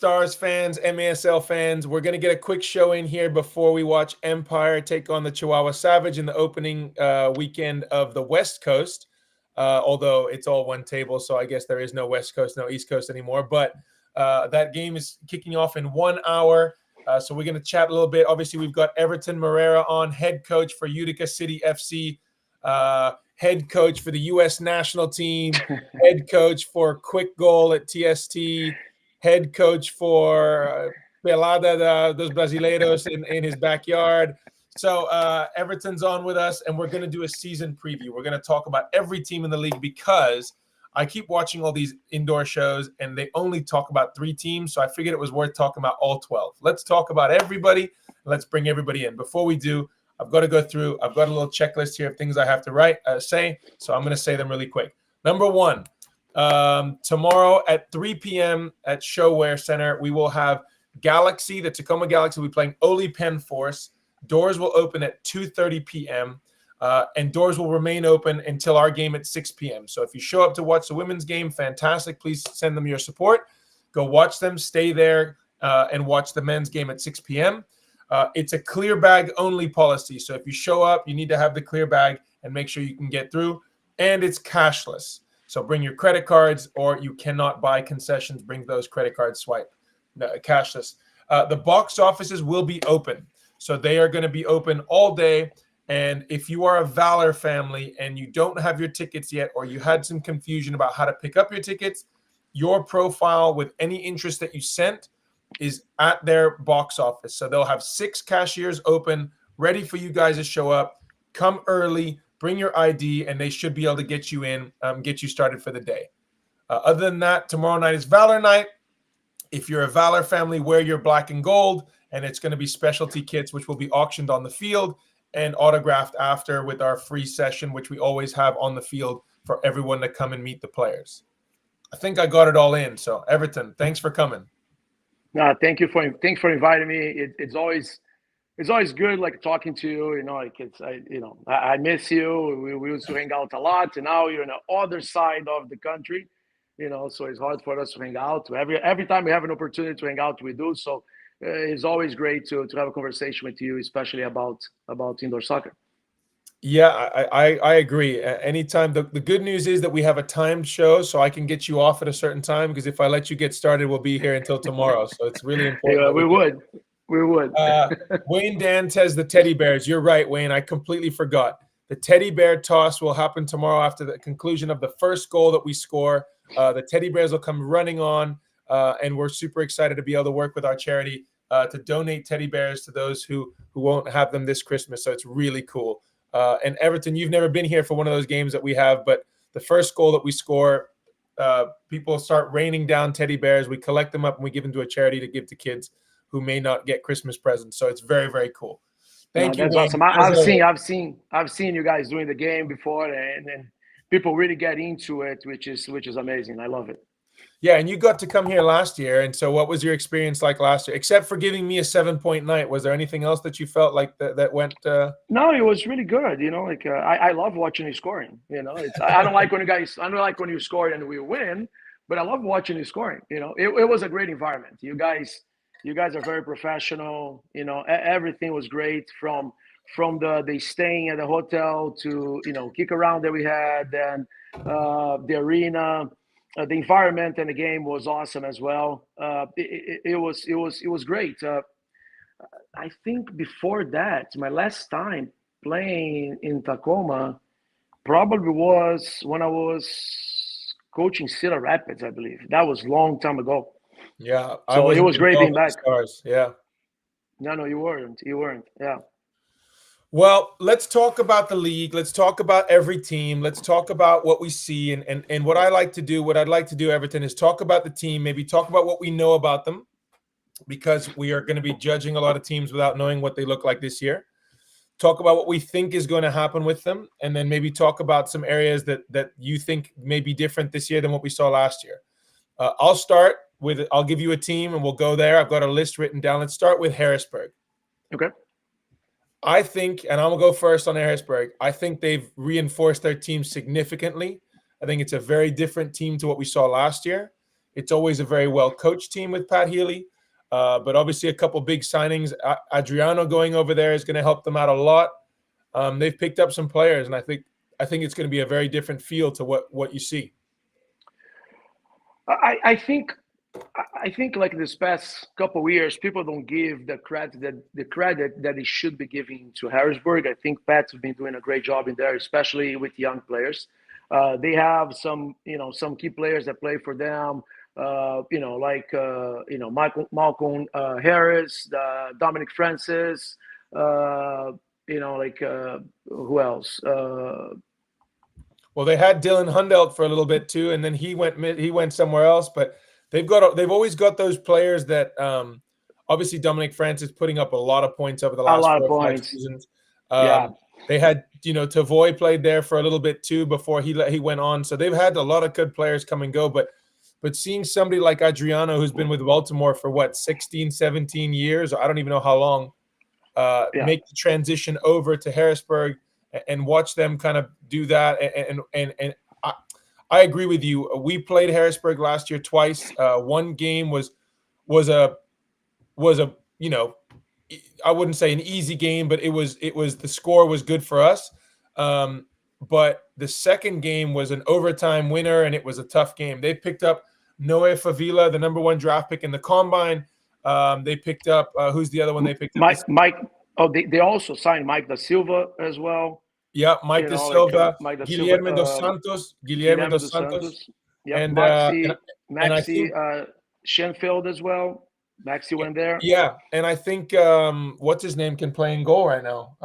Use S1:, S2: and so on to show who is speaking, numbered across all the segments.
S1: Stars fans, MASL fans? We're going to get a quick show in here before we watch Empire take on the Chihuahua Savage in the opening weekend of the West Coast. Although it's all one table, so I guess there is no West Coast, no East Coast anymore. But that game is kicking off in 1 hour. So we're going to chat a little bit. Obviously, we've got Everton Moreira on, head coach for Utica City FC, head coach for the U.S. national team, head coach for Quick Goal at TST, head coach for Pelada dos Brasileiros in his backyard. So Everton's on with us, and we're going to do a season preview. We're going to talk about every team in the league because I keep watching all these indoor shows, and they only talk about 3 teams, so I figured it was worth talking about all 12. Let's talk about everybody. Let's bring everybody in. Before we do, I've got to go through. I've got a little checklist here of things I have to say, so I'm going to say them really quick. Number 1. Tomorrow at 3 p.m. at Showware Center, we will have Galaxy, the Tacoma Galaxy, will be playing Ole Penn Force. Doors will open at 2:30 p.m. And doors will remain open until our game at 6 p.m. So if you show up to watch the women's game, fantastic. Please send them your support. Go watch them, stay there, and watch the men's game at 6 p.m. It's a clear bag only policy. So if you show up, you need to have the clear bag and make sure you can get through. And it's cashless. So bring your credit cards, or you cannot buy concessions. Bring those credit cards, swipe. No, cashless. The box offices will be open. So they are going to be open all day. And if you are a Valor family and you don't have your tickets yet, or you had some confusion about how to pick up your tickets, your profile with any interest that you sent is at their box office. So they'll have 6 cashiers open, ready for you guys to show up. Come early. Bring your ID, and they should be able to get you in, get you started for the day. Other than that, tomorrow night is Valor night. If you're a Valor family, wear your black and gold, and it's going to be specialty kits, which will be auctioned on the field and autographed after with our free session, which we always have on the field for everyone to come and meet the players. I think I got it all in. So, Everton, thanks for coming.
S2: No, thanks for inviting me. It's always good, like, talking to you. You know, like, I miss you. We used to hang out a lot, and now you're on the other side of the country. You know, so it's hard for us to hang out. Every time we have an opportunity to hang out, we do. So it's always great to have a conversation with you, especially about indoor soccer.
S1: Yeah, I agree. Anytime. The good news is that we have a timed show, so I can get you off at a certain time, because if I let you get started, we'll be here until tomorrow. So it's really important.
S2: Yeah, we would.
S1: Wayne Dan says the teddy bears. You're right, Wayne. I completely forgot. The teddy bear toss will happen tomorrow after the conclusion of the first goal that we score. The teddy bears will come running on, and we're super excited to be able to work with our charity to donate teddy bears to those who won't have them this Christmas. So it's really cool. And Everton, you've never been here for one of those games that we have, but the first goal that we score, people start raining down teddy bears. We collect them up and we give them to a charity to give to kids who may not get Christmas presents. So it's very, very cool. Thank you.
S2: That's awesome. I've seen you guys doing the game before, and people really get into it, which is amazing. I love it.
S1: Yeah, and you got to come here last year. And so what was your experience like last year? Except for giving me a 7-point night, was there anything else that you felt like that went?
S2: No, it was really good. You know, like I love watching you scoring. You know, I don't like when you score and we win, but I love watching you scoring. You know, it was a great environment. You guys are very professional. You know, everything was great from the staying at the hotel to, you know, kick around that we had, and the arena. The environment and the game was awesome as well. It was great. I think before that, my last time playing in Tacoma probably was when I was coaching Cedar Rapids, I believe. That was a long time ago.
S1: Yeah,
S2: so it was great being back.
S1: Stars. Yeah.
S2: No, you weren't. Yeah.
S1: Well, let's talk about the league. Let's talk about every team. Let's talk about what we see. And what I'd like to do, Everton, is talk about the team, maybe talk about what we know about them, because we are going to be judging a lot of teams without knowing what they look like this year. Talk about what we think is going to happen with them, and then maybe talk about some areas that you think may be different this year than what we saw last year. I'll give you a team, and we'll go there. I've got a list written down. Let's start with Harrisburg.
S2: Okay.
S1: I think, and I'm going to go first on Harrisburg, I think they've reinforced their team significantly. I think it's a very different team to what we saw last year. it's always a very well coached team with Pat Healy. But obviously, a couple big signings. Adriano going over there is going to help them out a lot. They've picked up some players, and I think it's going to be a very different feel to what you see.
S2: I think like this past couple of years, people don't give the credit that they should be giving to Harrisburg. I think Pats have been doing a great job in there, especially with young players. They have some key players that play for them. Malcolm Harris, Dominic Francis. Who else?
S1: Well, they had Dylan Hundelt for a little bit too, and then he went somewhere else. But they've always got those players that obviously Dominic Francis putting up a lot of points over the
S2: A
S1: last
S2: lot of
S1: 4 or 5
S2: points.
S1: seasons.
S2: Yeah.
S1: They had Tavoy played there for a little bit too before he went on. So they've had a lot of good players come and go. But seeing somebody like Adriano, who's been with Baltimore for what 16, 17 years, I don't even know how long, make the transition over to Harrisburg and watch them kind of do that. And I agree with you. We played Harrisburg last year twice. One game was a I wouldn't say an easy game, but it was the score was good for us. But the second game was an overtime winner, and it was a tough game. They picked up Noe Favila, the #1 draft pick in the combine. They picked up who's the other one they picked up?
S2: Mike. Oh, they also signed Mike Da Silva as well.
S1: Yeah, Mike Da Silva,
S2: Mike Da Silva,
S1: Guilherme dos Santos,
S2: Guilherme dos Santos. Yep,
S1: and
S2: Maxi
S1: I think
S2: Schenfeld as well. Maxi went there.
S1: Yeah, and I think what's his name can play in goal right now.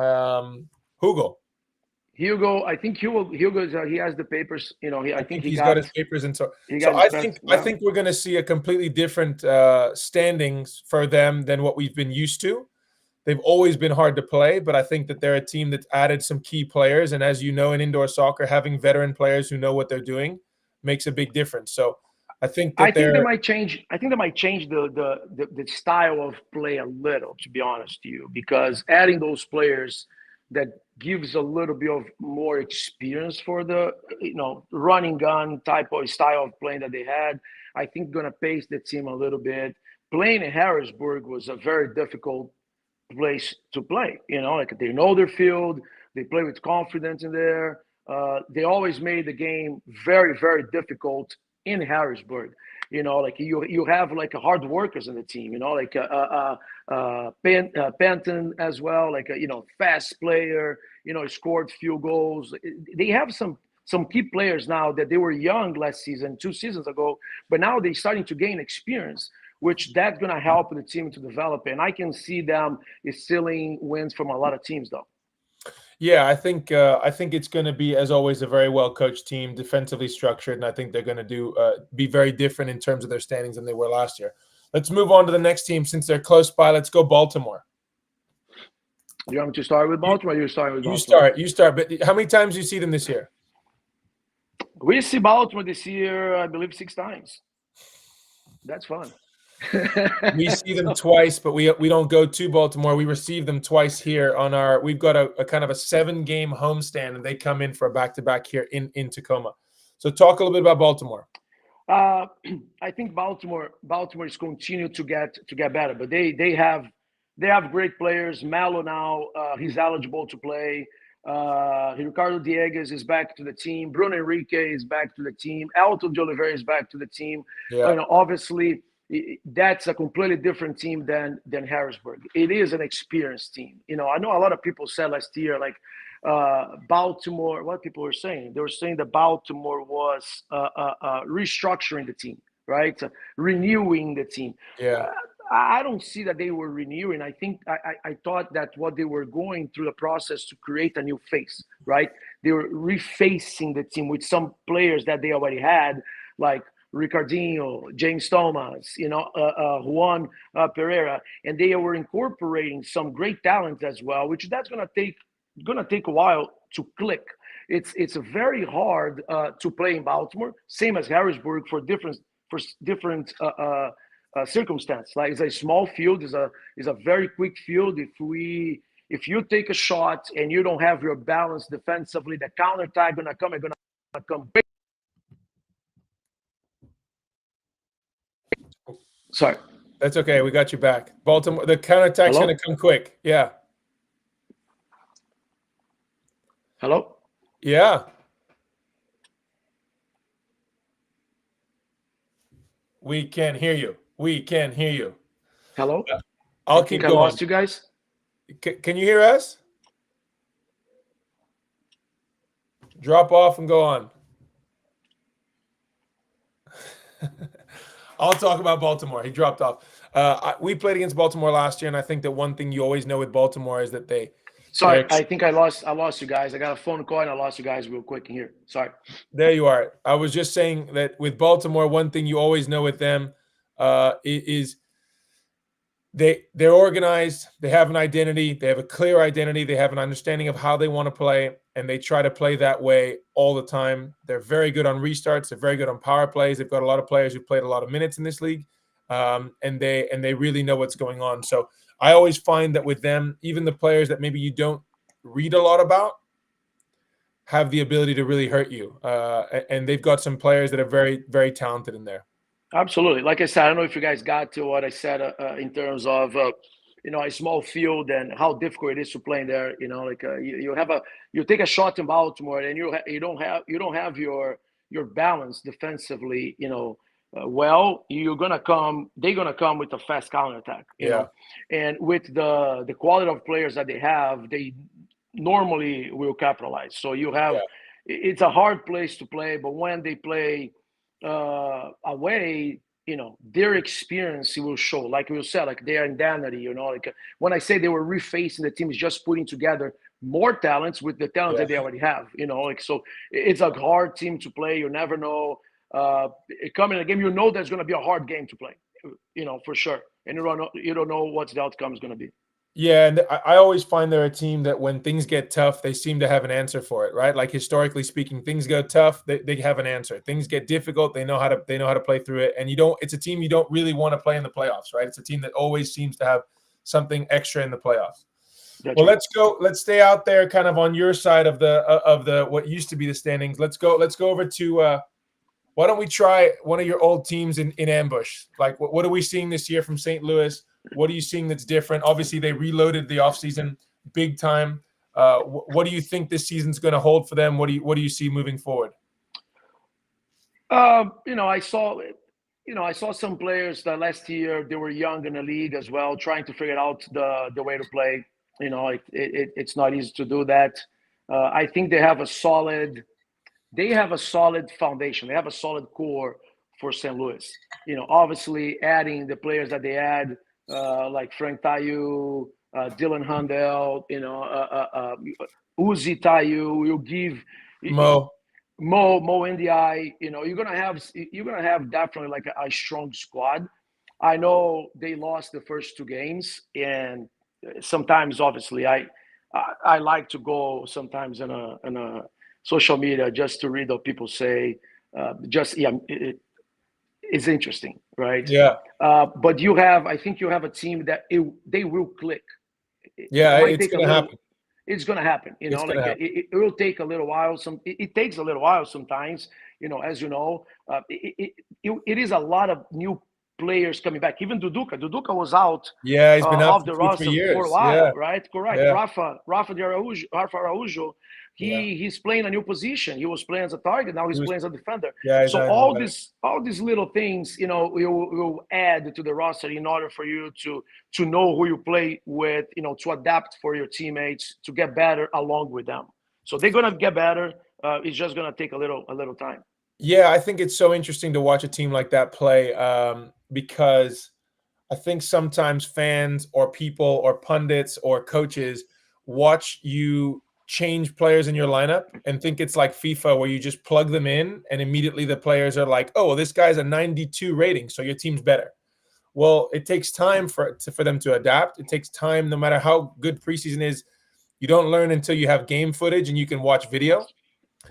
S2: Hugo, I think Hugo he has the papers. I think
S1: he's got his papers, and so I think we're going to see a completely different standings for them than what we've been used to. They've always been hard to play, but I think that they're a team that's added some key players, and as you know, in indoor soccer, having veteran players who know what they're doing makes a big difference. So I think
S2: they might change. I think they might change the style of play a little, to be honest to you, because adding those players that gives a little bit of more experience for the running gun type of style of playing that they had. I think going to pace the team a little bit. Playing in Harrisburg was a very difficult place to play. Like they know their field, they play with confidence in there. They always made the game very, very difficult in Harrisburg. Like you have like hard workers in the team. Like Penton as well, like fast player. Scored few goals. They have some key players now that they were young last season, 2 seasons ago, but now they're starting to gain experience, which that's going to help the team to develop. And I can see them stealing wins from a lot of teams, though.
S1: Yeah, I think it's going to be, as always, a very well coached team, defensively structured, and I think they're going to be very different in terms of their standings than they were last year. Let's move on to the next team since they're close by. Let's go Baltimore.
S2: You want me to start with Baltimore? Or you start with Baltimore?
S1: You start. But how many times do you see them this year?
S2: We see Baltimore this year, I believe, 6 times. That's fun.
S1: We see them twice, but we don't go to Baltimore. We receive them twice here on our. We've got a kind of a 7-game homestand, and they come in for a back-to-back here in Tacoma. So talk a little bit about Baltimore.
S2: I think Baltimore is continue to get better, but they have great players. Malo now he's eligible to play. Ricardo Diegues is back to the team. Bruno Henrique is back to the team. Elton de Oliveira is back to the team.
S1: Yeah.
S2: Obviously, that's a completely different team than Harrisburg. It is an experienced team. I know a lot of people said last year, like Baltimore. What people were saying? They were saying that Baltimore was restructuring the team, right? Renewing the team.
S1: Yeah.
S2: I don't see that they were renewing. I think I thought that what they were going through the process to create a new face, right? They were refacing the team with some players that they already had, like Ricardinho, James Thomas, Juan Pereira, and they were incorporating some great talent as well, which that's gonna take a while to click. It's very hard to play in Baltimore, same as Harrisburg for different circumstance. Like it's a small field, is a very quick field. If you take a shot and you don't have your balance defensively, the counter attack gonna come. Sorry.
S1: That's okay. We got you back. Baltimore, the counterattack's
S2: Hello?
S1: going to come quick. Yeah.
S2: Hello?
S1: Yeah. We can hear you. We can hear you.
S2: Hello? I
S1: I'll
S2: think
S1: keep
S2: I
S1: going.
S2: lost you guys.
S1: Can you hear us? Drop off and go on. I'll talk about Baltimore. He dropped off. We played against Baltimore last year, and I think that one thing you always know with Baltimore is that
S2: Sorry,
S1: they're
S2: I think I lost you guys. I got a phone call and I lost you guys real quick in here. Sorry.
S1: there. You are. I was just saying that with Baltimore, one thing you always know with them is they're organized, they have an identity, they have a clear identity, they have an understanding of how they want to play, and they try to play that way all the time. They're very good on restarts, they're very good on power plays. They've got a lot of players who played a lot of minutes in this league, and they really know what's going on. So I always find that with them, even the players that maybe you don't read a lot about have the ability to really hurt you, and they've got some players that are very, very talented in there.
S2: Absolutely. Like I said, I don't know if you guys got to what I said in terms of a small field and how difficult it is to play in there. Like you take a shot in Baltimore and you don't have your balance defensively. They're gonna come with a fast counter attack.
S1: Yeah,
S2: And with the quality of players that they have, they normally will capitalize. So
S1: yeah,
S2: it's a hard place to play, but when they play away, their experience will show. Like we said, like their identity. Like when I say they were refacing the team, is just putting together more talents with the talents
S1: yeah.
S2: that they already have. Like so, it's a hard team to play. You never know. Coming in a game, there's going to be a hard game to play. For sure, and you don't know what the outcome is going to be.
S1: Yeah, and I always find they're a team that when things get tough, they seem to have an answer for it, right? Like historically speaking, things go tough, they have an answer. Things get difficult, they know how to play through it. And it's a team you don't really want to play in the playoffs, right? It's a team that always seems to have something extra in the playoffs.
S2: That's
S1: Well,
S2: right.
S1: let's stay out there kind of on your side of the what used to be the standings. Let's go over to why don't we try one of your old teams in ambush? Like what are we seeing this year from St. Louis? What are you seeing that's different? Obviously, they reloaded the offseason big time. What do you think this season's going to hold for them? What do you see moving forward?
S2: I saw some players that last year they were young in the league as well, trying to figure out the way to play. It's not easy to do that. I think they have a solid foundation. They have a solid core for St. Louis. Obviously adding the players that they add, like Frank Tayu, Dylan Hundell, Uzi Tayu. Will give
S1: Mo.
S2: Mo NDI. You're gonna have definitely like a strong squad. I know they lost the first two games, and sometimes obviously I like to go sometimes in a social media just to read what people say. It's interesting, right?
S1: Yeah.
S2: But I think you have a team that they will click. It
S1: Yeah,
S2: might
S1: it's
S2: take a
S1: going to
S2: little.
S1: happen.
S2: It's going to happen.
S1: It's going
S2: Like
S1: to happen.
S2: it will take a little while. It takes a little while sometimes. As you know, it is a lot of new players coming back. Even Duduka was out
S1: Yeah, he's been out
S2: of
S1: for
S2: the
S1: 2-3
S2: roster for a
S1: years.
S2: while,
S1: Yeah.
S2: right? Correct.
S1: Yeah.
S2: Rafa Araujo,
S1: Yeah.
S2: he's playing a new position. He was playing as a target. Now he's playing as a defender.
S1: Yeah, he's
S2: So
S1: not even
S2: all these little things, will add to the roster in order for you to know who you play with, to adapt for your teammates, to get better along with them. So they're gonna get better. It's just gonna take a little time.
S1: Yeah, I think it's so interesting to watch a team like that play because I think sometimes fans or people or pundits or coaches watch you change players in your lineup and think it's like FIFA where you just plug them in and immediately the players are like, oh, well, this guy's a 92 rating, so your team's better. Well, it takes time for them to adapt. It takes time, no matter how good preseason is. You don't learn until you have game footage and you can watch video.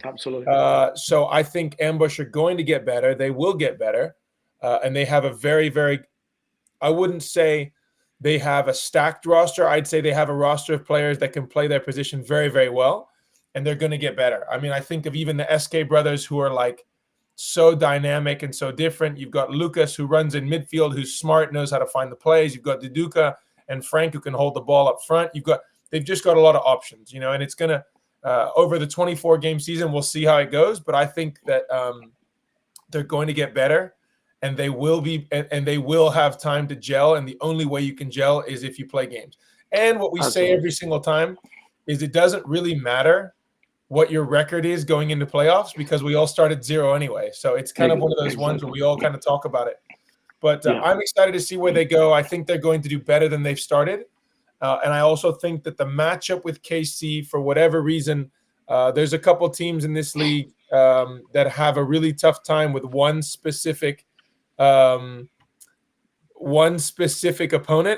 S2: Absolutely.
S1: So I think Ambush are going to get better. They will get better. And they have a very, very, I wouldn't say they have a stacked roster. I'd say they have a roster of players that can play their position very, very well. And they're going to get better. I mean, I think of even the SK brothers who are like so dynamic and so different. You've got Lucas, who runs in midfield, who's smart, knows how to find the plays. You've got Duduka and Frank, who can hold the ball up front. They've just got a lot of options, and it's gonna over the 24 game season, we'll see how it goes. But I think that they're going to get better, and they will be, and they will have time to gel. And the only way you can gel is if you play games. And what we say every single time is it doesn't really matter what your record is going into playoffs, because we all start at 0 anyway. So it's kind of one of those ones where we all kind of talk about it. But I'm excited to see where they go. I think they're going to do better than they've started. And I also think that the matchup with KC, for whatever reason, there's a couple teams in this league that have a really tough time with one specific opponent.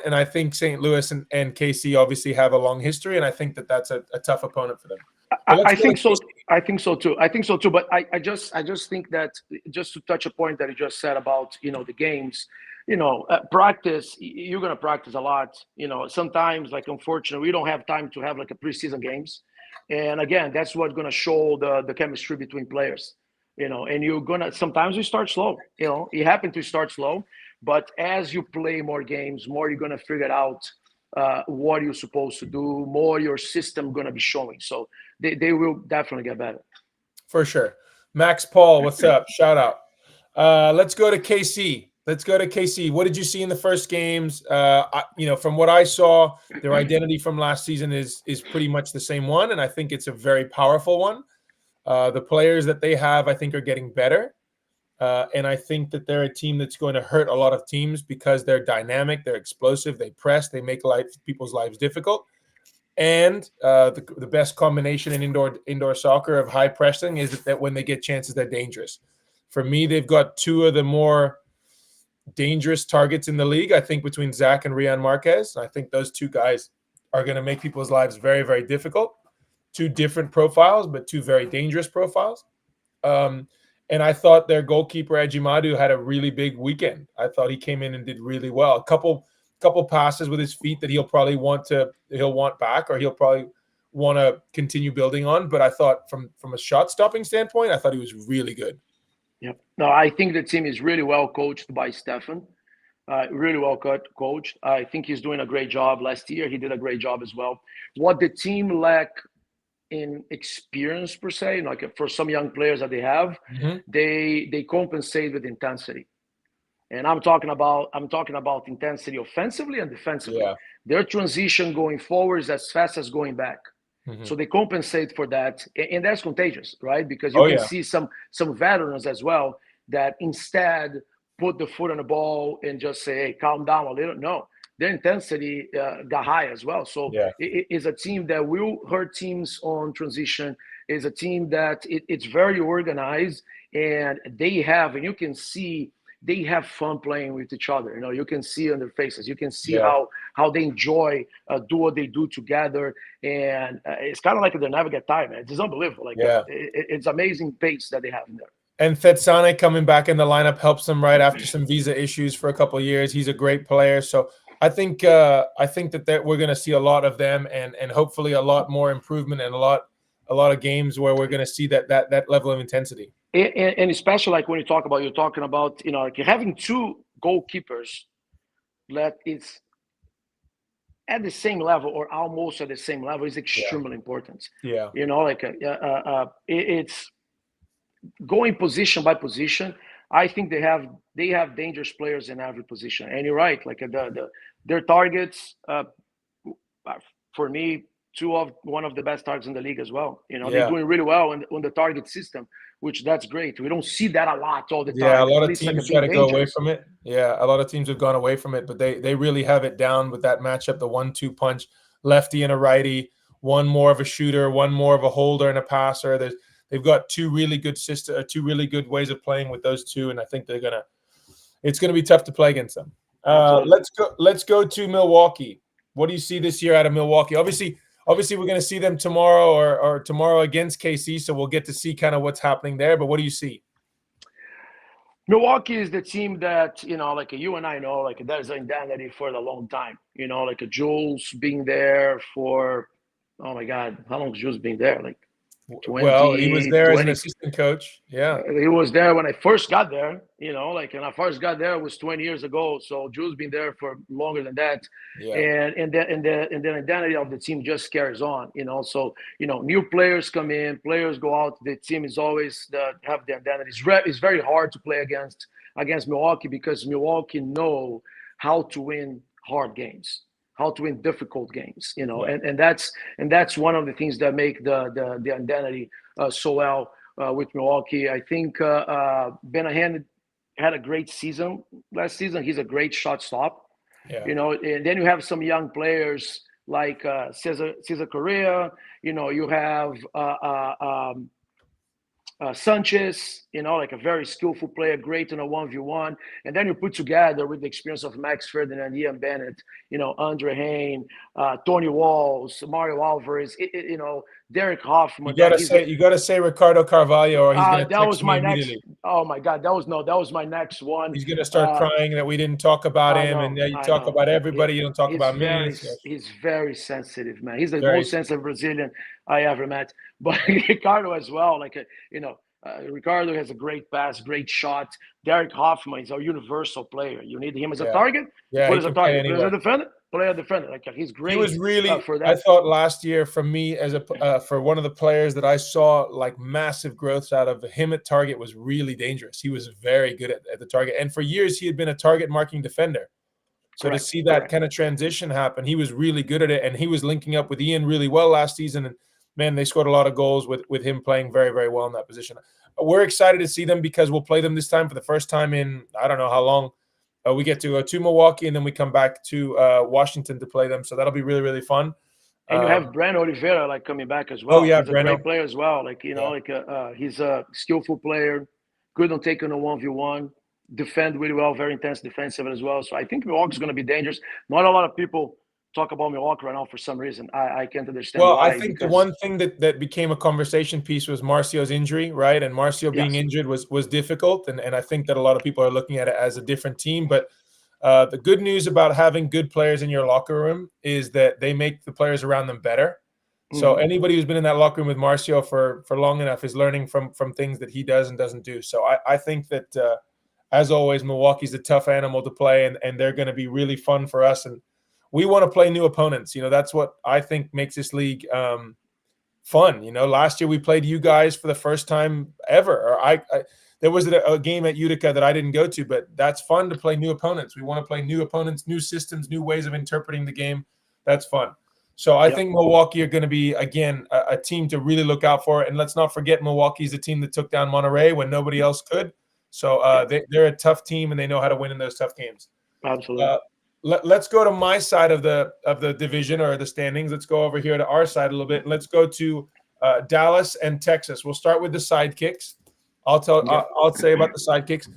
S1: And I think St. Louis and KC obviously have a long history. And I think that that's a tough opponent for them.
S2: I think so. I think so too. But I just think that, just to touch a point that you just said about the games, practice. You're gonna practice a lot. Sometimes, like, unfortunately, we don't have time to have like a preseason games, and again, that's what's gonna show the chemistry between players. And you're gonna sometimes we start slow. It happened to start slow, but as you play more games, more you're gonna figure out what you're supposed to do, more your system going to be showing. So they will definitely get better.
S1: For sure. Max Paul, what's up? Shout out. Let's go to KC. What did you see in the first games? From what I saw, their identity from last season is pretty much the same one, and I think it's a very powerful one. The players that they have, I think, are getting better. And I think that they're a team that's going to hurt a lot of teams because they're dynamic, they're explosive, they press, they make people's lives difficult. And the best combination in indoor soccer of high pressing is that when they get chances, they're dangerous. For me, they've got two of the more dangerous targets in the league, I think, between Zach and Rian Marquez. I think those two guys are going to make people's lives very, very difficult. Two different profiles, but two very dangerous profiles. And I thought their goalkeeper, Ejimadu, had a really big weekend. I thought he came in and did really well. A couple passes with his feet that he'll want back, or he'll probably want to continue building on. But I thought from a shot stopping standpoint, I thought he was really good.
S2: Yep. No, I think the team is really well coached by Stefan. Really well coached. I think he's doing a great job. Last year, he did a great job as well. What the team lacked in experience per se, like for some young players that they have, they compensate with intensity. And I'm talking about intensity offensively and defensively. Yeah. Their transition going forward is as fast as going back. So they compensate for that, and that's contagious, right? Because you can see some veterans as well that instead put the foot on the ball and just say, "Hey, calm down a little." No, their intensity got high as well. So it is a team that will hurt teams on transition. It's a team that it's very organized, and you can see they have fun playing with each other. You can see on their faces. You can see how they enjoy do what they do together, and it's kind of like they never get tired, man. It's unbelievable. It's amazing pace that they have in there.
S1: And Fetsane coming back in the lineup helps them right after some visa issues for a couple of years. He's a great player, so I think that we're going to see a lot of them, and hopefully a lot more improvement, and a lot of games where we're going to see that level of intensity.
S2: And especially like when you're talking about like having two goalkeepers that is at the same level or almost at the same level is extremely important.
S1: Yeah,
S2: it's going position by position. I think they have dangerous players in every position. And you're right, like their targets for me, one of the best targets in the league as well. They're doing really well on the target system, which that's great. We don't see that a lot all the time.
S1: Yeah, a lot of teams try to go away from it. Yeah, a lot of teams have gone away from it, but they really have it down with that matchup, the 1-2 punch, lefty and a righty, one more of a shooter, one more of a holder and a passer. They've got two really good ways of playing with those two, and I think it's gonna be tough to play against them. Let's go to Milwaukee. What do you see this year out of Milwaukee? Obviously, we're going to see them tomorrow or tomorrow against KC, so we'll get to see kind of what's happening there. But what do you see?
S2: Milwaukee is the team that, like you and I know, like there's an identity for a long time. Like a Jules being there for, oh my God, how long has Jules been there? Like
S1: Well, he was
S2: 20,
S1: there as an
S2: 20.
S1: assistant coach. Yeah.
S2: He was there when I first got there, like when I first got there, it was 20 years ago. So Drew's been there for longer than that.
S1: Yeah.
S2: And the identity of the team just carries on, So, new players come in, players go out. The team is always have the identity. It's very hard to play against Milwaukee because Milwaukee know how to win hard games, how to win difficult games,
S1: Yeah.
S2: and that's one of the things that make the identity so well with Milwaukee. I think Benahan had a great season last season. He's a great shot stop,
S1: Yeah.
S2: And then you have some young players like Cesar Correa. You have Sanchez, like a very skillful player, great in a 1v1. And then you put together with the experience of Max Ferdinand, Ian Bennett, Andre Hain, Tony Walls, Mario Alvarez, Derek Hoffman.
S1: You gotta say Ricardo Carvalho, or he's gonna
S2: That
S1: text
S2: was
S1: me
S2: my next.
S1: immediately.
S2: Oh my God, that was my next one.
S1: He's gonna start crying that we didn't talk about him, and now you
S2: I
S1: talk
S2: know.
S1: about everybody. You don't talk about me. So
S2: He's very sensitive, man. He's the
S1: very.
S2: most sensitive Brazilian I ever met. But Ricardo as well, Ricardo has a great pass, great shot. Derek Hoffman is a universal player. You need him as a
S1: Yeah.
S2: target,
S1: Yeah,
S2: put
S1: he
S2: as a
S1: can play
S2: target. Put as a
S1: anywhere.
S2: defender, play a defender. He's
S1: He
S2: great
S1: was really.
S2: for
S1: I
S2: that.
S1: thought last year, for me as for one of the players that I saw like massive growths out of, him at target was really dangerous. He was very good at the target, and for years he had been a target marking defender. So to see that kind of transition happen, he was really good at it, and he was linking up with Ian really well last season. And man, they scored a lot of goals with him playing very, very well in that position. We're excited to see them because we'll play them this time for the first time in I don't know how long. We get to go to Milwaukee, and then we come back to Washington to play them. So that'll be really, really fun.
S2: And you have Brent Oliveira coming back as
S1: Oh
S2: well.
S1: yeah,
S2: He's a
S1: Breno.
S2: great player as well.
S1: Yeah.
S2: He's a skillful player, good on taking a 1v1, defend really well, very intense defensive as well. So I think Milwaukee's going to be dangerous. Not a lot of people talk about Milwaukee right now for some reason. I can't understand
S1: Well,
S2: why.
S1: I think the one thing that became a conversation piece was Marcio's injury, right? And Marcio being injured was difficult, and I think that a lot of people are looking at it as a different team. But the good news about having good players in your locker room is that they make the players around them better. So anybody who's been in that locker room with Marcio for long enough is learning from things that he does and doesn't do. So I think that as always, Milwaukee's a tough animal to play, and they're going to be really fun for us. And we want to play new opponents. That's what I think makes this league fun. Last year we played you guys for the first time ever. Or there was a game at Utica that I didn't go to, but that's fun to play new opponents. We want to play new opponents, new systems, new ways of interpreting the game. That's fun. So I think Milwaukee are going to be, again, a team to really look out for. And let's not forget Milwaukee's a team that took down Monterey when nobody else could. So they're a tough team, and they know how to win in those tough games.
S2: Absolutely.
S1: Let's go to my side of the division or the standings. Let's go over here to our side a little bit. Let's go to Dallas and Texas. We'll start with the sidekicks. I'll say about the sidekicks.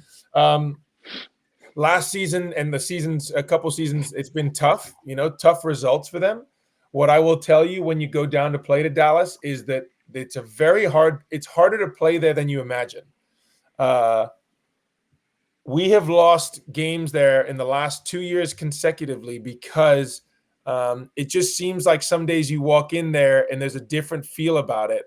S1: Last season and a couple seasons, it's been tough. Tough results for them. What I will tell you when you go down to play to Dallas is that it's harder to play there than you imagine. We have lost games there in the last 2 years consecutively because it just seems like some days you walk in there and there's a different feel about it.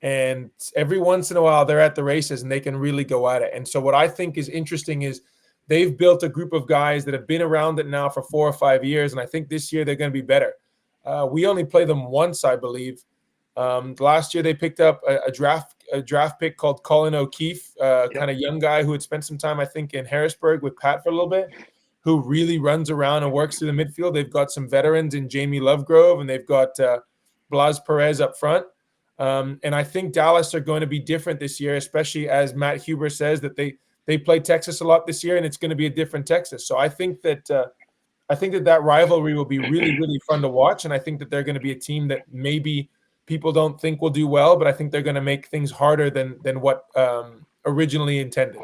S1: And every once in a while they're at the races and they can really go at it. And so what I think is interesting is they've built a group of guys that have been around it now for 4 or 5 years. And I think this year they're going to be better. We only play them once, I believe. Last year they picked up a draft pick called Colin O'Keefe, kind of young guy who had spent some time, I think, in Harrisburg with Pat for a little bit, who really runs around and works through the midfield. They've got some veterans in Jamie Lovegrove, and they've got Blas Perez up front. And I think Dallas are going to be different this year, especially as Matt Huber says that they play Texas a lot this year, and it's going to be a different Texas. So I think that rivalry will be really, really fun to watch, and I think that they're going to be a team that maybe people don't think will do well, but I think they're going to make things harder than what originally intended.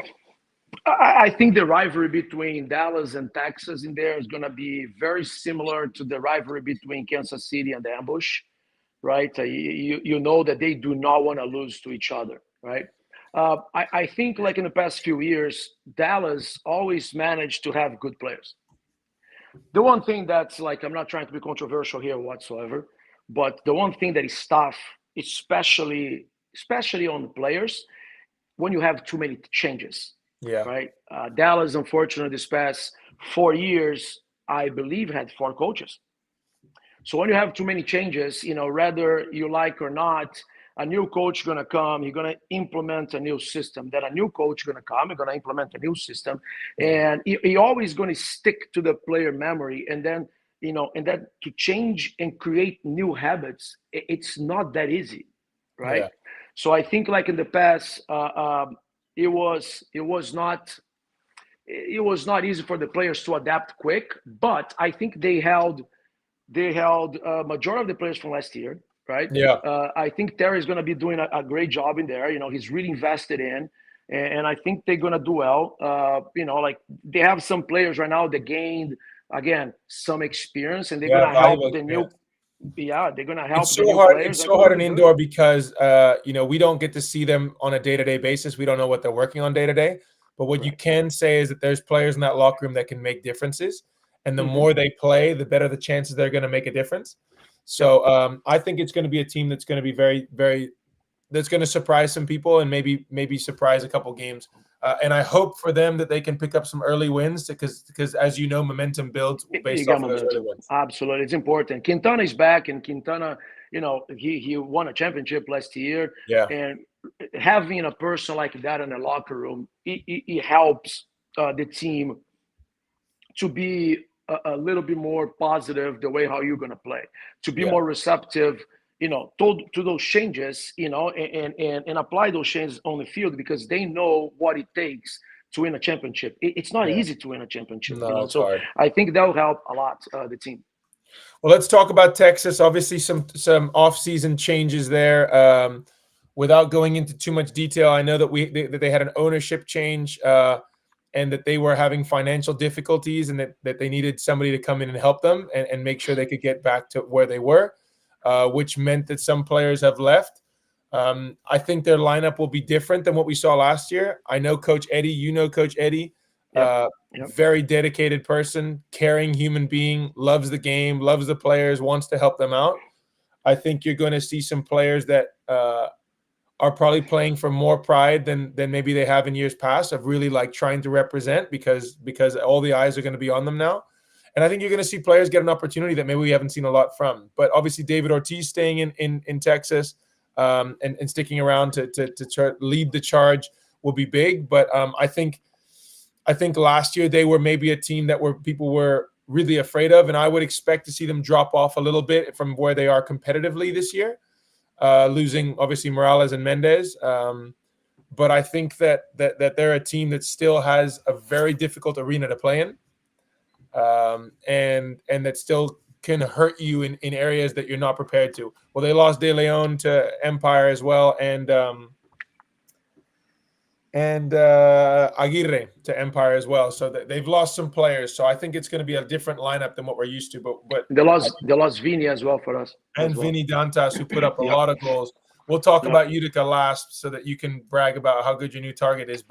S2: I think the rivalry between Dallas and Texas in there is going to be very similar to the rivalry between Kansas City and the Ambush, right? You know that they do not want to lose to each other, right? I think like in the past few years, Dallas always managed to have good players. The one thing that's like, I'm not trying to be controversial here whatsoever, but the one thing that is tough, especially especially on the players, when you have too many changes,
S1: Yeah.
S2: right? Dallas, unfortunately, this past 4 years, I believe, had 4 coaches. So when you have too many changes, whether you like or not, a new coach going to come, you're going to implement a new system. Then a new coach going to come, you're going to implement a new system,
S1: Yeah.
S2: and he always going to stick to the player memory. And then, and then to change and create new habits, it's not that easy, right?
S1: Yeah.
S2: So I think like in the past, it was not easy for the players to adapt quick, but I think they held a majority of the players from last year, right?
S1: Yeah.
S2: I think Terry is going to be doing a great job in there. He's really invested in, and I think they're going to do well. Like they have some players right now that gained again some experience, and they're going
S1: Yeah.
S2: to
S1: Valuable
S2: help the new.
S1: experience.
S2: Yeah, they're going to
S1: It's
S2: help the
S1: so
S2: new
S1: hard.
S2: players.
S1: It's
S2: I
S1: so
S2: think
S1: hard
S2: it'll
S1: in
S2: be good.
S1: indoor because we don't get to see them on a day-to-day basis. We don't know what they're working on day to day. But what you
S2: Right.
S1: can say is that there's players in that locker room that can make differences, and the
S2: Mm-hmm.
S1: more they play, the better the chances they're going to make a difference.
S2: Yep.
S1: So I think it's going to be a team that's going to be very, very that's going to surprise some people and maybe surprise a couple games. And I hope for them that they can pick up some early wins because as you know, momentum builds
S2: You
S1: based
S2: got
S1: off of those early
S2: momentum.
S1: wins.
S2: Absolutely. It's important. Quintana is back, and Quintana, he won a championship last year.
S1: Yeah,
S2: And having a person like that in the locker room, it helps the team to be a little bit more positive the way how you're going to play, to be
S1: yeah,
S2: more receptive, to those changes, and apply those changes on the field because they know what it takes to win a championship. It's not
S1: yeah.
S2: easy to win a championship,
S1: No, it's
S2: so
S1: hard.
S2: I think that'll help a lot the team.
S1: Well, let's talk about Texas. Obviously, some off-season changes there. Without going into too much detail, I know that that they had an ownership change and that they were having financial difficulties and that they needed somebody to come in and help them and make sure they could get back to where they were, which meant that some players have left. I think their lineup will be different than what we saw last year. I know Coach Eddie. You know Coach Eddie.
S2: Yep.
S1: Uh,
S2: Yep.
S1: Very dedicated person, caring human being, loves the game, loves the players, wants to help them out. I think you're going to see some players that are probably playing for more pride than maybe they have in years past of really like trying to represent because all the eyes are going to be on them now. And I think you're going to see players get an opportunity that maybe we haven't seen a lot from. But obviously, David Ortiz staying in Texas and sticking around to lead the charge will be big. But I think last year they were maybe a team that people were really afraid of, and I would expect to see them drop off a little bit from where they are competitively this year, losing obviously Morales and Mendez. But I think that they're a team that still has a very difficult arena to play in, and that still can hurt you in areas that you're not prepared to. Well, they lost De Leon to Empire as well, and Aguirre to Empire as well. So they've lost some players. So I think it's going to be a different lineup than what we're used to. But
S2: They lost Vini as well for us
S1: and
S2: as well.
S1: Vinny Dantas, who put up a
S2: Yep.
S1: lot of goals. We'll talk
S2: Yep.
S1: about Utica last, so that you can brag about how good your new target is.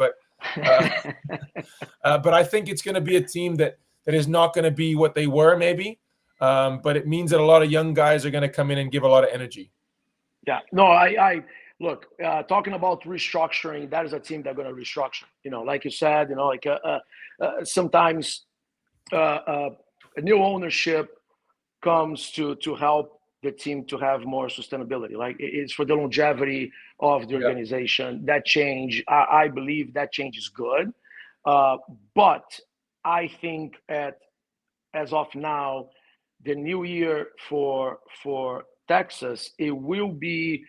S1: Uh, but I think it's going to be a team that is not going to be what they were, maybe. But it means that a lot of young guys are going to come in and give a lot of energy.
S2: Yeah. No, I look, talking about restructuring, that is a team that's going to restructure. Like you said, like sometimes a new ownership comes to help the team to have more sustainability. Like it's for the longevity of the
S1: Yeah,
S2: organization. That change, I believe that change is good. Uh, but I think as of now, the new year for Texas, it will be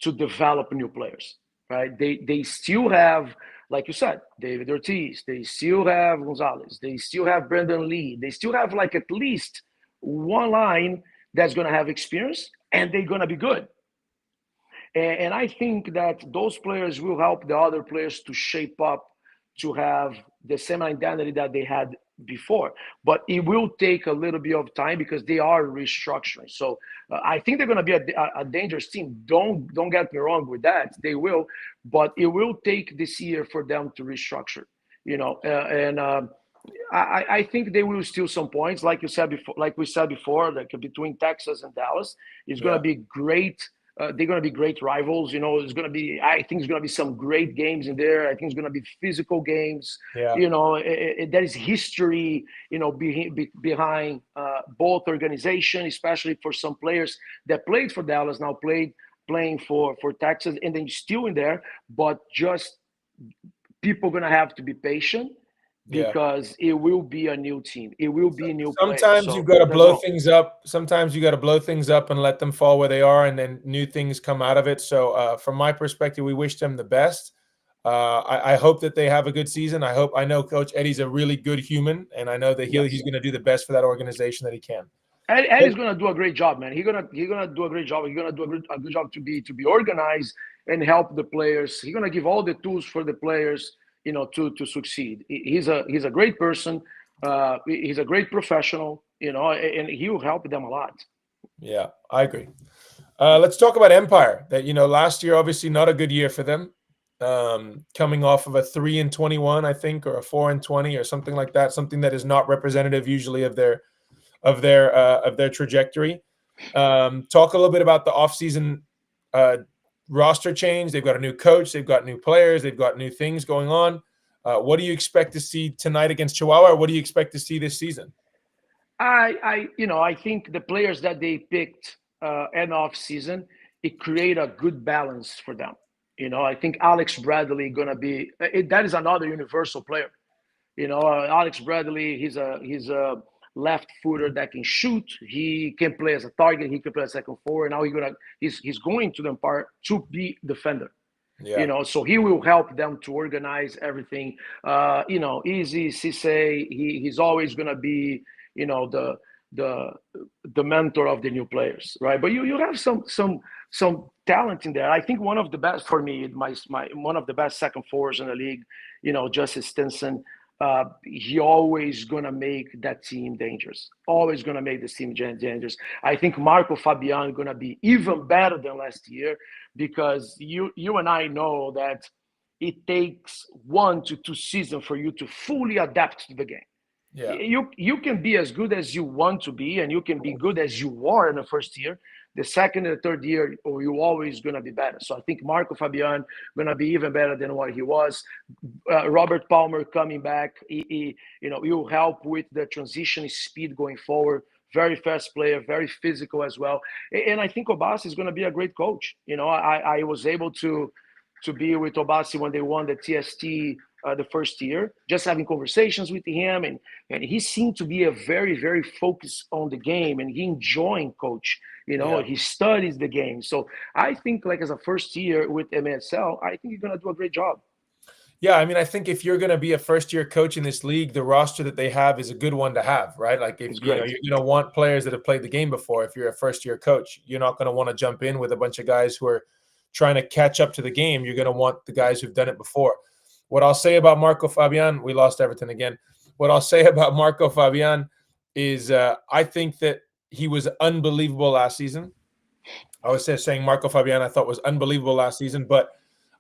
S2: to develop new players, right? They still have, like you said, David Ortiz. They still have Gonzalez. They still have Brendan Lee. They still have like at least one line that's going to have experience, and they're going to be good. And I think that those players will help the other players to shape up to have the same identity that they had before. But it will take a little bit of time because they are restructuring. So I think they're going to be a dangerous team. Don't get me wrong with that. They will, but it will take this year for them to restructure. And I think they will steal some points, like you said before, like we said before, like between Texas and Dallas. It's going to
S1: yeah,
S2: be great they're going to be great rivals. It's going to be, I think it's going to be some great games in there. I think it's going to be physical games.
S1: Yeah.
S2: There is history, behind both organizations, especially for some players that played for Dallas, now playing for Texas, and then still in there, but just people going to have to be patient
S1: Yeah.
S2: because it will be a new team. It will be new players.
S1: Sometimes
S2: So
S1: you've got to
S2: that's
S1: blow
S2: all.
S1: things up. Sometimes you got to blow things up and let them fall where they are, and then new things come out of it. So, from my perspective, we wish them the best. I hope that they have a good season. I know Coach Eddie's a really good human, and I know that he's
S2: Yes.
S1: going to do the best for that organization that he can.
S2: Eddie's gonna do a great job, man. He's gonna do a great job. He's gonna do a good job to be organized and help the players. He's gonna give all the tools for the players, to succeed. He's a great person. He's a great professional, and he will help them a lot.
S1: Yeah, I agree. Let's talk about Empire. That last year obviously not a good year for them. Coming off of a 3-21, I think, or a 4-20, or something like that. Something that is not representative usually of their trajectory. Talk a little bit about the offseason roster change. They've got a new coach. They've got new players. They've got new things going on. What do you expect to see tonight against Chihuahua? Or what do you expect to see this season?
S2: I think the players that they picked end off season, it create a good balance for them. I think Alex Bradley gonna be that is another universal player. Alex Bradley, he's a left footer that can shoot. He can play as a target. He can play as second forward. Now he's going to the part to be defender.
S1: Yeah.
S2: So he will help them to organize everything. Easy Cisse, he's always gonna be, the the mentor of the new players, right? But you have some talent in there. I think one of the best for me, my one of the best second forwards in the league, Justice Stinson. He always gonna make that team dangerous. Always gonna make this team dangerous. I think Marco Fabian gonna be even better than last year because you and I know that it takes 1 to 2 seasons for you to fully adapt to the game.
S1: Yeah.
S2: You can be as good as you want to be, and you can be good as you are in the first year. The second and the third year, you're always going to be better. So I think Marco Fabian going to be even better than what he was. Robert Palmer coming back, he'll help with the transition speed going forward. Very fast player, very physical as well. And I think Obasi is going to be a great coach. I was able to be with Obasi when they won the TST the first year, just having conversations with him, and he seemed to be a very, very focused on the game, and he enjoying coach. He studies the game. So I think, like, as a first year with MSL, I think you're gonna do a great job.
S1: Yeah, I mean, I think if you're going to be a first-year coach in this league, the roster that they have is a good one to have, right? Like, if you're going to want players that have played the game before. If you're a first-year coach, you're not going to want to jump in with a bunch of guys who are trying to catch up to the game. You're going to want the guys who've done it before. What I'll say about Marco Fabian, we lost Everton again. What I'll say about Marco Fabian is I think that he was unbelievable last season. I was saying Marco Fabian I thought was unbelievable last season, but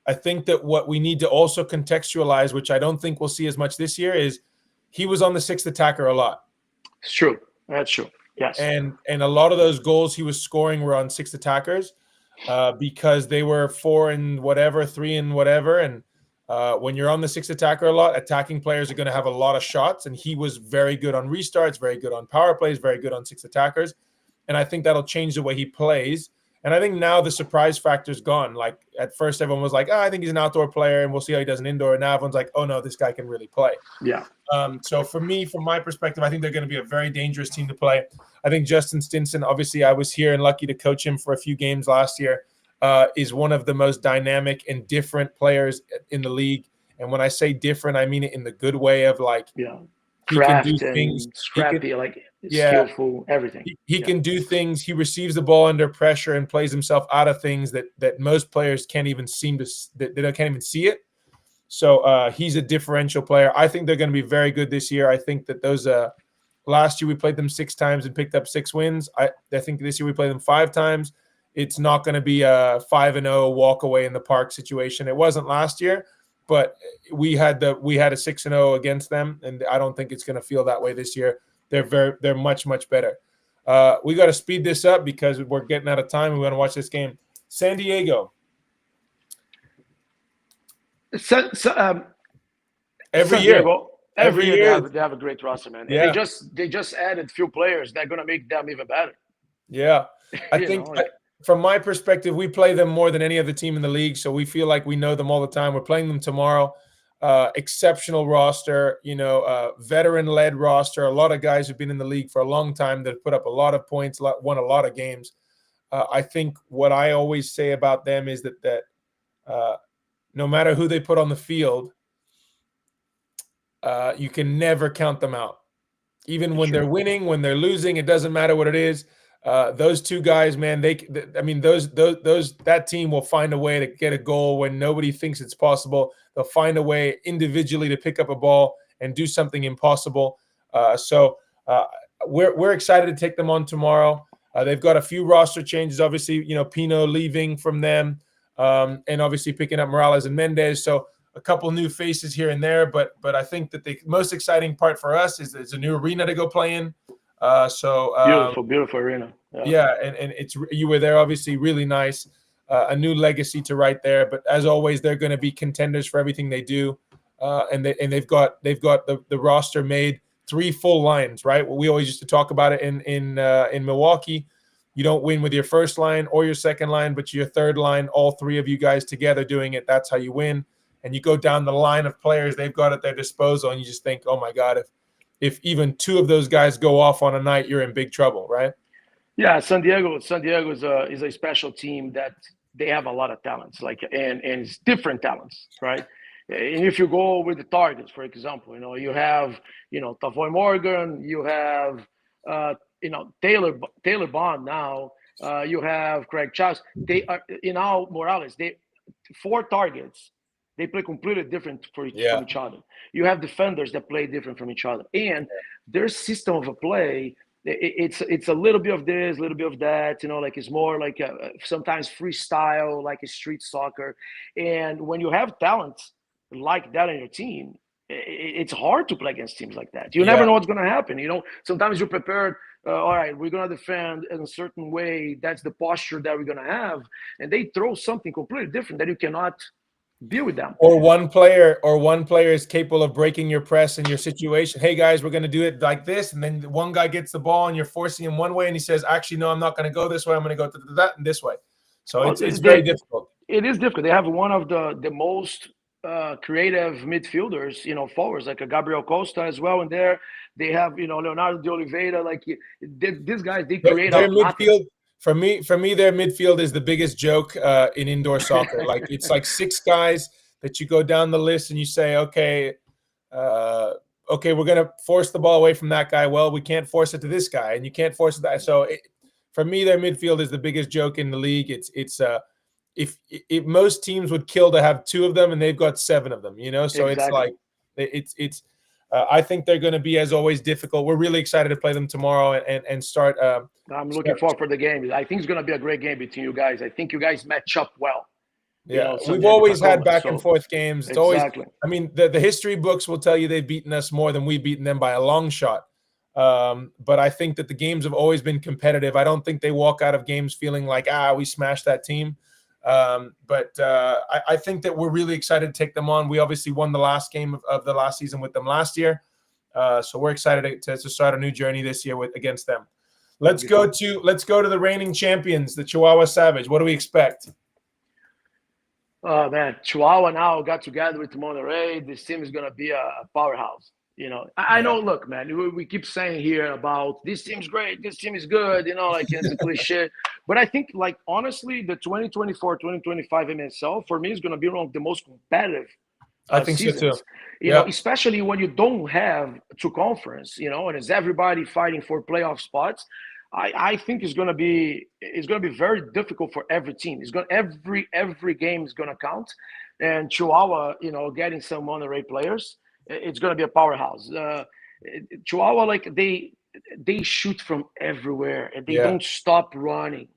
S1: I think that what we need to also contextualize, which I don't think we'll see as much this year, is he was on the sixth attacker a lot.
S2: It's true. That's true. Yes.
S1: And a lot of those goals he was scoring were on sixth attackers because they were 4 and whatever, 3 and whatever. And when you're on the sixth attacker a lot, attacking players are going to have a lot of shots. And he was very good on restarts, very good on power plays, very good on sixth attackers. And I think that'll change the way he plays. And I think now the surprise factor's gone. Like, at first, everyone was like, I think he's an outdoor player, and we'll see how he does in indoor. And now everyone's like, oh, no, this guy can really play.
S2: Yeah.
S1: So for me, from my perspective, I think they're going to be a very dangerous team to play. I think Justin Stinson, obviously, I was here and lucky to coach him for a few games last year, is one of the most dynamic and different players in the league. And when I say different, I mean it in the good way of, like,
S2: he can do things, scrappy, skillful, everything.
S1: He can do things. He receives the ball under pressure and plays himself out of things that most players can't even seem to – they can't even see it. So he's a differential player. I think they're going to be very good this year. I think that those last year we played them 6 times and picked up 6 wins. I think this year we play them 5 times. It's not going to be a 5-0 walk away in the park situation. It wasn't last year. But we had a 6-0 against them, and I don't think it's going to feel that way this year. They're much, much better. We got to speed this up because we're getting out of time. We want to watch this game. San Diego.
S2: So,
S1: Every
S2: San
S1: year.
S2: Diego, every
S1: Every
S2: year
S1: year.
S2: they have a great roster, man, and
S1: Yeah.
S2: they just added few players that are gonna make them even better.
S1: Yeah. I
S2: You know,
S1: think
S2: like
S1: from my perspective, we play them more than any other team in the league. So we feel like we know them all the time. We're playing them tomorrow. Exceptional roster, veteran led roster. A lot of guys who've been in the league for a long time that have put up a lot of points, won a lot of games. I think what I always say about them is that no matter who they put on the field, you can never count them out. Even when they're winning, when they're losing, it doesn't matter what it is. Those two guys, man, that team will find a way to get a goal when nobody thinks it's possible. They'll find a way individually to pick up a ball and do something impossible. So we're excited to take them on tomorrow. They've got a few roster changes, obviously. Pino leaving from them, and obviously picking up Morales and Mendez. So a couple new faces here and there, but I think that the most exciting part for us is it's a new arena to go play in.
S2: beautiful arena.
S1: Yeah, and you were there, obviously, really nice. A new legacy to write there, but as always, they're going to be contenders for everything they do, and they've got the roster made 3 full lines, right? Well, we always used to talk about it in Milwaukee. You don't win with your first line or your second line, but your third line, all 3 of you guys together doing it. That's how you win. And you go down the line of players they've got at their disposal, and you just think, oh my God, if even 2 of those guys go off on a night, you're in big trouble, right?
S2: Yeah, San Diego is a special team that they have a lot of talents, like and it's different talents, right? And if you go with the targets, for example, you have Tavoy Morgan, you have Taylor Bond now, you have Craig Charles. They are Morales. They 4 targets. They play completely different from each other. You have defenders that play different from each other, and their system of a play, it's a little bit of this, a little bit of that. Like it's more like sometimes freestyle, like a street soccer. And when you have talent like that in your team, it's hard to play against teams like that. You never know what's going to happen. Sometimes you're prepared. All right, we're going to defend in a certain way. That's the posture that we're going to have, and they throw something completely different that you cannot deal with them.
S1: Or one player is capable of breaking your press in your situation. Hey guys, we're going to do it like this, and then one guy gets the ball and you're forcing him one way, and he says, "Actually, no, I'm not going to go this way. I'm going to go to that and this way." So it's very difficult.
S2: It is difficult. They have one of the most creative midfielders, forwards, like a Gabriel Costa as well. And there they have Leonardo de Oliveira. Like these guys, they create
S1: their midfield.
S2: nothing.
S1: For me, their midfield is the biggest joke in indoor soccer. Like it's like 6 guys that you go down the list and you say, okay, we're going to force the ball away from that guy. Well, we can't force it to this guy, and you can't force it to that. So for me, their midfield is the biggest joke in the league. If most teams would kill to have 2 of them, and they've got 7 of them, So
S2: Exactly.
S1: it's I think they're going to be, as always, difficult. We're really excited to play them tomorrow and start.
S2: I'm looking forward for the game. I think it's going to be a great game between you guys. I think you guys match up well.
S1: Yeah, we've always had back and forth games. It's
S2: exactly.
S1: always, I mean, the history books will tell you they've beaten us more than we've beaten them by a long shot. But I think that the games have always been competitive. I don't think they walk out of games feeling like, we smashed that team. But I think that we're really excited to take them on. We obviously won the last game of the last season with them last year. So we're excited to start a new journey this year against them. Let's go to the reigning champions, the Chihuahua Savage. What do we expect?
S2: Oh man, Chihuahua now got together with Monterrey. This team is gonna be a powerhouse. I know. Look, man, we keep saying here about this team's great, this team is good. Like it's a cliche, but I think, like, honestly, the 2024-2025 MSL for me is gonna be one of the most competitive.
S1: I think
S2: seasons.
S1: so too.
S2: Especially when you don't have 2 conference, and it's everybody fighting for playoff spots. I think it's gonna be very difficult for every team. Every game is gonna count, and Chihuahua, getting some Monterrey players, it's gonna be a powerhouse. Chihuahua, like they shoot from everywhere and they don't stop running.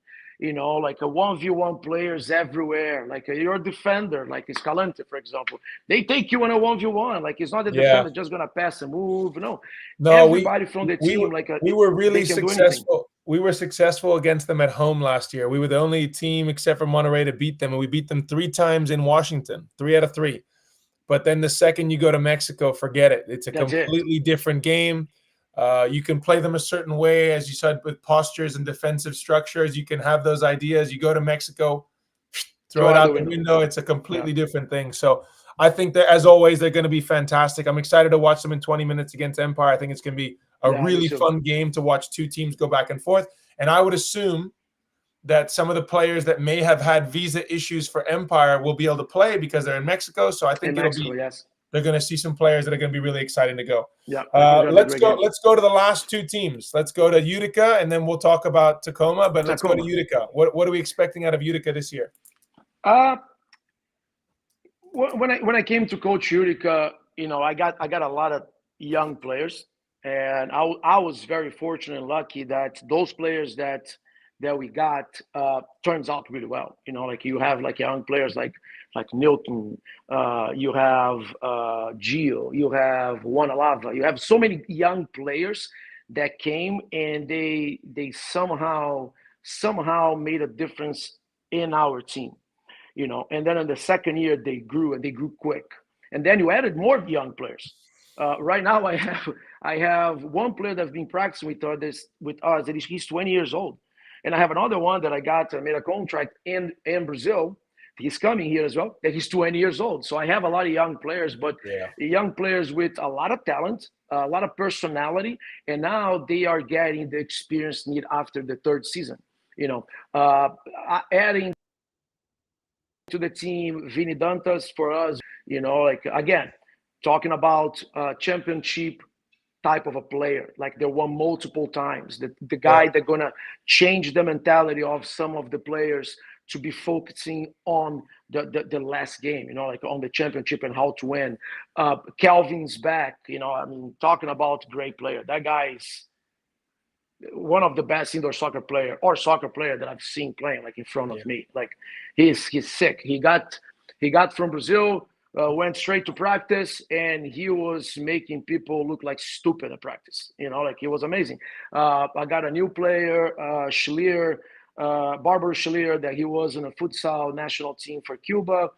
S2: Like a 1v1 players everywhere. Like your defender, like Escalante, for example, they take you on a 1v1. Like it's not the defender just gonna pass and move. No, everybody from the team,
S1: we were really successful. we were successful against them at home last year. We were the only team except for Monterrey to beat them, and we beat them 3 times in Washington, 3 out of 3. But then the second you go to Mexico, forget it. It's a
S2: That's it.
S1: completely different game. You can play them a certain way, as you said, with postures and defensive structures. You can have those ideas. You go to Mexico, throw it out the window. It's a completely different thing. So I think that, as always, they're going to be fantastic. I'm excited to watch them in 20 minutes against Empire. I think it's going to be a really fun game to watch two teams go back and forth. And I would assume that some of the players that may have had visa issues for Empire will be able to play because they're in Mexico. So I think they're going to see some players that are going to be really exciting to go.
S2: Yeah.
S1: Let's go to the last two teams. Let's go to Utica, and then we'll talk about Tacoma. But let's go to Utica. What are we expecting out of Utica this year?
S2: When I came to coach Utica, I got a lot of young players, and I was very fortunate and lucky that those players that we got turns out really well. Like you have like young players like Newton, you have Gio, you have Wanalava, you have so many young players that came and they somehow made a difference in our team. And then in the second year they grew quick. And then you added more young players. Right now I have one player that's been practicing with us that he's 20 years old. And I have another one that I made a contract in Brazil. He's coming here as well, that he's 20 years old. So I have a lot of young players, but young players with a lot of talent, a lot of personality. And now they are getting the experience needed after the third season. Adding to the team, Vini Dantas for us, again, talking about championship type of a player, like they won multiple times. The guy that's gonna change the mentality of some of the players to be focusing on the last game, like on the championship and how to win. Calvin's back, talking about great player. That guy is one of the best indoor soccer player that I've seen playing like in front of me. Like he's sick. He got from Brazil, went straight to practice, and he was making people look like stupid at practice. Like he was amazing. I got a new player, Schlier, Barbara Schlier, that he was in a futsal national team for Cuba.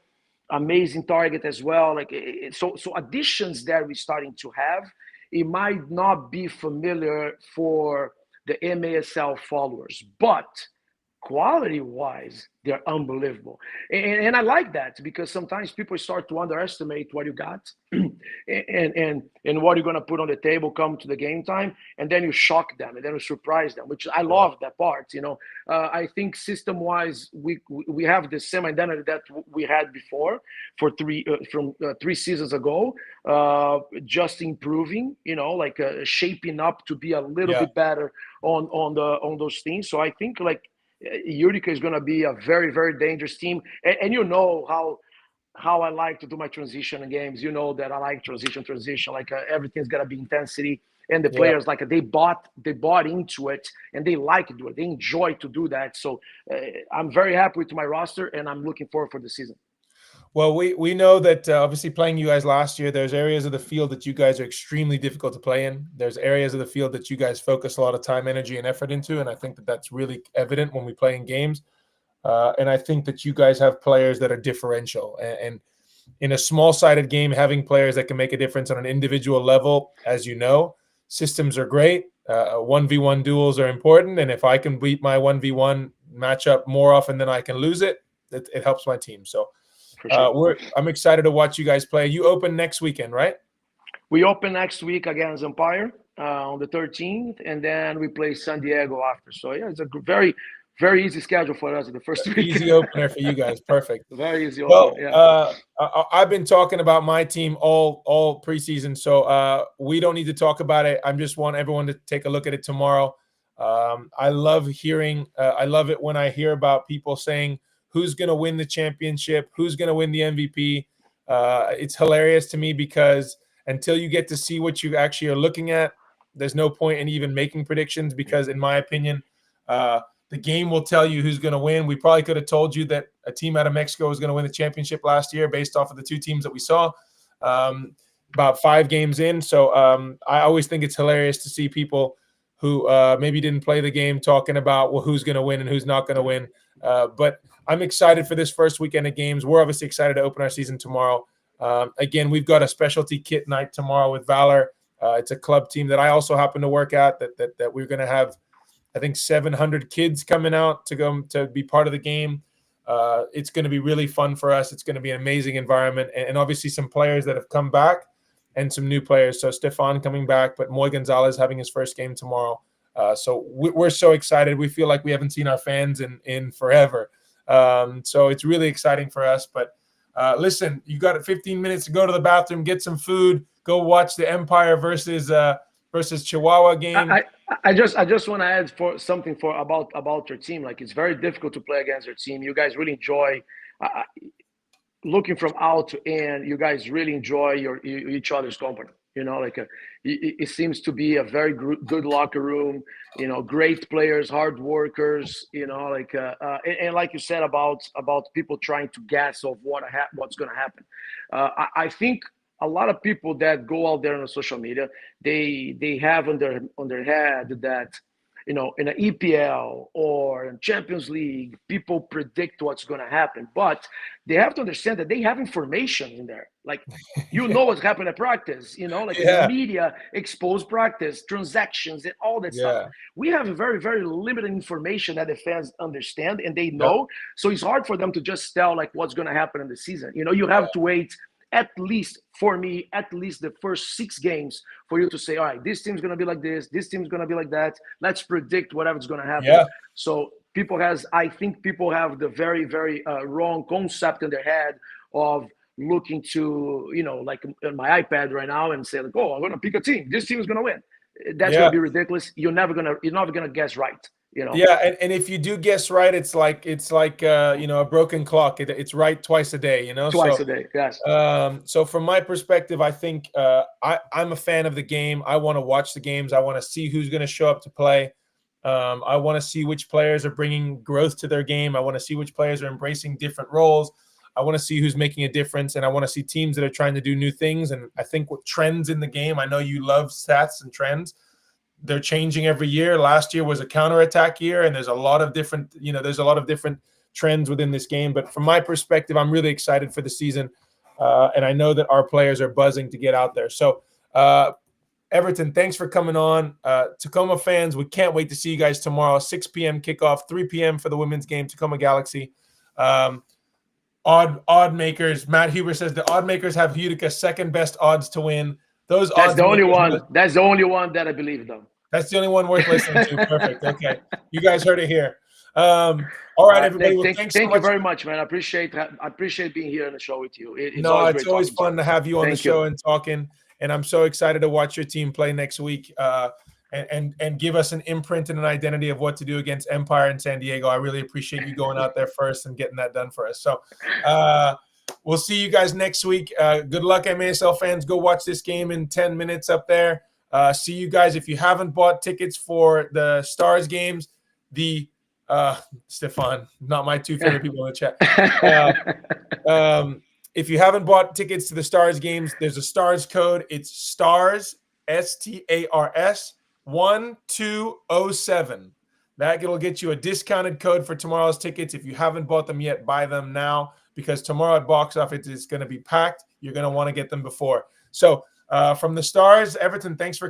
S2: Amazing target as well. Like so additions that we're starting to have. It might not be familiar for the MASL followers, but quality-wise, they're unbelievable. And I like that because sometimes people start to underestimate what you got and what you're going to put on the table come to the game time, and then you shock them and then you surprise them, which I love that part. I think system-wise, we have the same identity that we had before from 3 seasons ago, just improving, shaping up to be a little bit better on those things. So I think like Utica is going to be a very, very dangerous team. And how I like to do my transition in games. That I like transition. Like everything's got to be intensity. And the players, like they bought into it and they like to do it. They enjoy to do that. So I'm very happy with my roster and I'm looking forward for the season.
S1: Well, we know that obviously playing you guys last year, there's areas of the field that you guys are extremely difficult to play in. There's areas of the field that you guys focus a lot of time, energy, and effort into, and I think that that's really evident when we play in games. And I think that you guys have players that are differential. And in a small-sided game, having players that can make a difference on an individual level, as you know, systems are great. 1v1 duels are important, and if I can beat my 1v1 matchup more often than I can lose it, it helps my team. So. I'm excited to watch you guys play. You open next weekend, right?
S2: We open next week against Empire on the 13th, and then we play San Diego after. So yeah, it's a very, very easy schedule for us. The first week.
S1: Easy opener for you guys. Perfect.
S2: Very easy opener.
S1: Well, I've been talking about my team all preseason, so we don't need to talk about it. I just want everyone to take a look at it tomorrow. I love it when I hear about people saying who's going to win the championship, who's going to win the MVP. It's hilarious to me because until you get to see what you actually are looking at, there's no point in even making predictions because, in my opinion, the game will tell you who's going to win. We probably could have told you that a team out of Mexico was going to win the championship last year based off of the two teams that we saw about 5 games in. So I always think it's hilarious to see people who maybe didn't play the game, talking about, well, who's going to win and who's not going to win. But I'm excited for this first weekend of games. We're obviously excited to open our season tomorrow. Again, we've got a specialty kit night tomorrow with Valor. It's a club team that I also happen to work at. That we're going to have, I think, 700 kids coming out to go to be part of the game. It's going to be really fun for us. It's going to be an amazing environment, and obviously some players that have come back and some new players. So Stefan coming back, but Moy Gonzalez having his first game tomorrow. So we're so excited. We feel like we haven't seen our fans in forever. So it's really exciting for us. But listen, you got 15 minutes to go to the bathroom, get some food, go watch the Empire versus Chihuahua game.
S2: I just want to add for something about your team. Like, it's very difficult to play against your team. You guys really enjoy looking from out to in. You guys really enjoy each other's company. Like it seems to be a very good locker room. Great players, hard workers. Like and like you said about people trying to guess of what's going to happen. I think a lot of people that go out there on social media, they have on their head that, in an EPL or in Champions League, people predict what's going to happen. But they have to understand that they have information in there. Like, what's happened at practice, like the media expose practice, transactions, and all that stuff. We have very, very limited information that the fans understand and they know. So it's hard for them to just tell, like, what's going to happen in the season. You have to wait at least the first 6 games for you to say, all right, this team's going to be like this team's going to be like that. Let's predict whatever's going to happen. So I think people have the very, very wrong concept in their head of looking to, like on my iPad right now and say, like, oh, I'm going to pick a team. This team is going to win. That's going to be ridiculous. You're never going to guess right.
S1: Yeah, and if you do guess right, it's like a broken clock. It's right twice a day.
S2: Twice a day, yes.
S1: So from my perspective, I think I'm a fan of the game. I want to watch the games. I want to see who's going to show up to play. I want to see which players are bringing growth to their game. I want to see which players are embracing different roles. I want to see who's making a difference, and I want to see teams that are trying to do new things. And I think with trends in the game, I know you love stats and trends. They're changing every year. Last year was a counterattack year, and there's a lot of different trends within this game. But from my perspective, I'm really excited for the season, and I know that our players are buzzing to get out there. So, Everton, thanks for coming on. Tacoma fans, we can't wait to see you guys tomorrow. 6 p.m. kickoff, 3 p.m. for the women's game, Tacoma Galaxy. Odd makers. Matt Huber says the odd makers have Utica second best odds to win. That's
S2: the only one. That's the only one that I believe, though.
S1: That's the only one worth listening to. Perfect. Okay, you guys heard it here. All right, everybody.
S2: Well, thank you very much, man. I appreciate being here on the show with you.
S1: It's always fun to have you on the show and talking. And I'm so excited to watch your team play next week and give us an imprint and an identity of what to do against Empire in San Diego. I really appreciate you going out there first and getting that done for us. So we'll see you guys next week. Good luck, MASL fans. Go watch this game in 10 minutes up there. See you guys. If you haven't bought tickets for the Stars games, Stefan, not my two favorite people in the chat. If you haven't bought tickets to the Stars games, there's a Stars code. It's STARS, STARS 1207. That'll get you a discounted code for tomorrow's tickets. If you haven't bought them yet, buy them now, because tomorrow at box office it's going to be packed. You're going to want to get them before. So from the Stars, Everton, thanks for